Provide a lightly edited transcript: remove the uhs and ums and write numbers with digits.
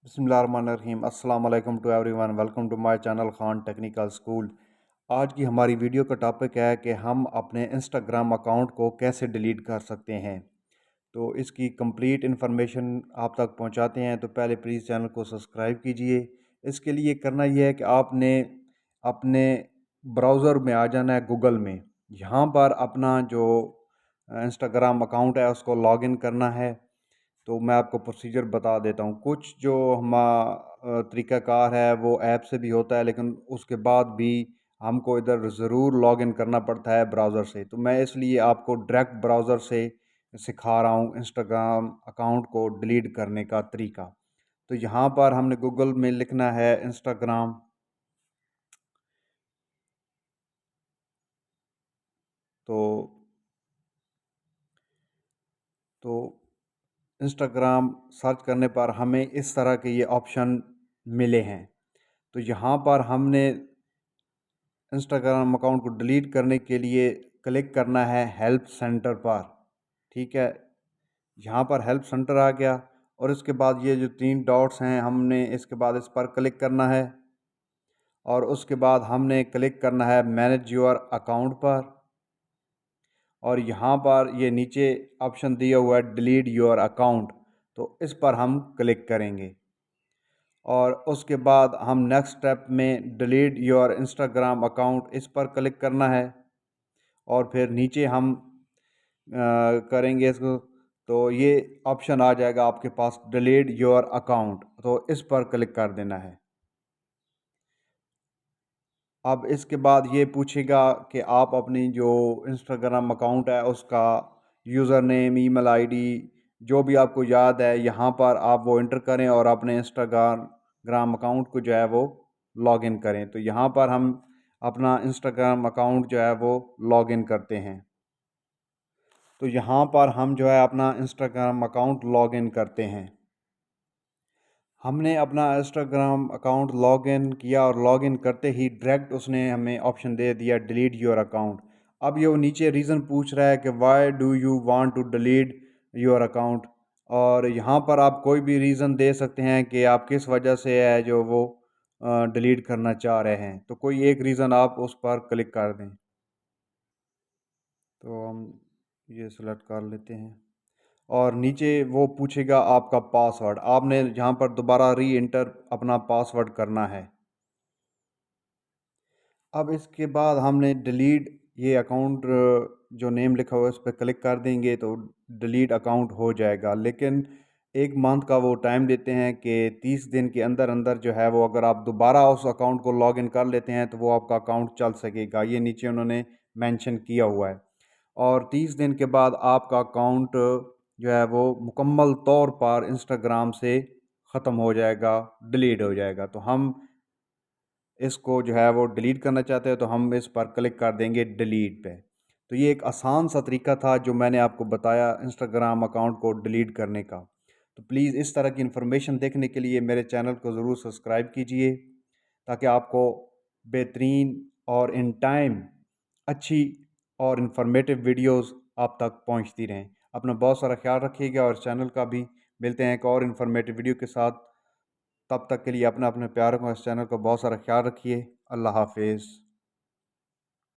बिस्मिल्लाहिर्रहमानिर्रहीम। अस्सलाम वालेकुम to everyone. Welcome to my channel Khan technical school. आज की हमारी वीडियो का टॉपिक है कि हम अपने इंस्टाग्राम अकाउंट को कैसे डिलीट कर सकते हैं। तो इसकी कंप्लीट इन्फॉर्मेशन आप तक पहुंचाते हैं तो पहले प्लीज़ चैनल को सब्सक्राइब कीजिए। इसके लिए करना यह है कि आपने अपने ब्राउज़र में आ जाना है गूगल में। यहाँ पर अपना जो इंस्टाग्राम अकाउंट है उसको लॉगिन करना है। तो मैं आपको प्रोसीजर बता देता हूँ। कुछ जो तरीक़ाकार है वो ऐप से भी होता है, लेकिन उसके बाद भी हमको इधर ज़रूर लॉगिन करना पड़ता है ब्राउज़र से। तो मैं इसलिए आपको डायरेक्ट ब्राउज़र से सिखा रहा हूँ इंस्टाग्राम अकाउंट को डिलीट करने का तरीका। तो यहाँ पर हमने गूगल में लिखना है इंस्टाग्राम। तो तो इंस्टाग्राम सर्च करने पर हमें इस तरह के ये ऑप्शन मिले हैं। तो यहाँ पर हमने इंस्टाग्राम अकाउंट को डिलीट करने के लिए क्लिक करना है हेल्प सेंटर पर। ठीक है, यहाँ पर हेल्प सेंटर आ गया और इसके बाद ये जो 3 डॉट्स हैं हमने इसके बाद इस पर क्लिक करना है और उसके बाद हमने क्लिक करना है मैनेज योर अकाउंट पर। और यहाँ पर ये नीचे ऑप्शन दिया हुआ है डिलीट योर अकाउंट, तो इस पर हम क्लिक करेंगे और उसके बाद हम नेक्स्ट स्टेप में डिलीट योर इंस्टाग्राम अकाउंट इस पर क्लिक करना है और फिर नीचे हम करेंगे इसको। तो ये ऑप्शन आ जाएगा आपके पास डिलीट योर अकाउंट, तो इस पर क्लिक कर देना है। अब इसके बाद ये पूछेगा कि आप अपनी जो इंस्टाग्राम अकाउंट है उसका यूज़र नेम, ईमेल आईडी जो भी आपको याद है यहाँ पर आप वो इंटर करें और अपने इंस्टाग्राम अकाउंट को जो है वो लॉगिन करें। तो यहाँ पर हम अपना इंस्टाग्राम अकाउंट जो है वो लॉगिन करते हैं। तो यहाँ पर हम जो है अपना इंस्टाग्राम अकाउंट लॉगिन करते हैं। हमने अपना इंस्टाग्राम अकाउंट लॉगिन किया और लॉगिन करते ही डायरेक्ट उसने हमें ऑप्शन दे दिया डिलीट योर अकाउंट। अब ये वो नीचे रीज़न पूछ रहा है कि why do you want to delete your account, और यहाँ पर आप कोई भी रीज़न दे सकते हैं कि आप किस वजह से है जो वो डिलीट करना चाह रहे हैं। तो कोई एक रीज़न आप उस पर क्लिक कर दें। तो हम ये सिलेक्ट कर लेते हैं और नीचे वो पूछेगा आपका पासवर्ड। आपने यहाँ पर दोबारा री एंटर अपना पासवर्ड करना है। अब इसके बाद हमने डिलीट ये अकाउंट जो नेम लिखा हुआ है उस पर क्लिक कर देंगे तो डिलीट अकाउंट हो जाएगा। लेकिन 1 मंथ का वो टाइम देते हैं कि 30 दिन के अंदर अंदर जो है वो अगर आप दोबारा उस अकाउंट को लॉगिन कर लेते हैं तो वो आपका अकाउंट चल सकेगा। ये नीचे उन्होंने मेंशन किया हुआ है और 30 दिन के बाद आपका अकाउंट जो है वो मुकम्मल तौर पर इंस्टाग्राम से ख़त्म हो जाएगा, डिलीट हो जाएगा। तो हम इसको जो है वो डिलीट करना चाहते हैं तो हम इस पर क्लिक कर देंगे डिलीट पे। तो ये एक आसान सा तरीका था जो मैंने आपको बताया इंस्टाग्राम अकाउंट को डिलीट करने का। तो प्लीज़ इस तरह की इन्फॉर्मेशन देखने के लिए मेरे चैनल को ज़रूर सब्सक्राइब कीजिए ताकि आपको बेहतरीन और इन टाइम अच्छी और इन्फॉर्मेटिव वीडियोस आप तक पहुंचती रहें। अपना बहुत सारा ख्याल रखिएगा और चैनल का भी मिलते हैं एक और इन्फॉर्मेटिव वीडियो के साथ। तब तक के लिए अपना अपने प्यारों को इस चैनल को बहुत सारा ख्याल रखिए। अल्लाह हाफिज़।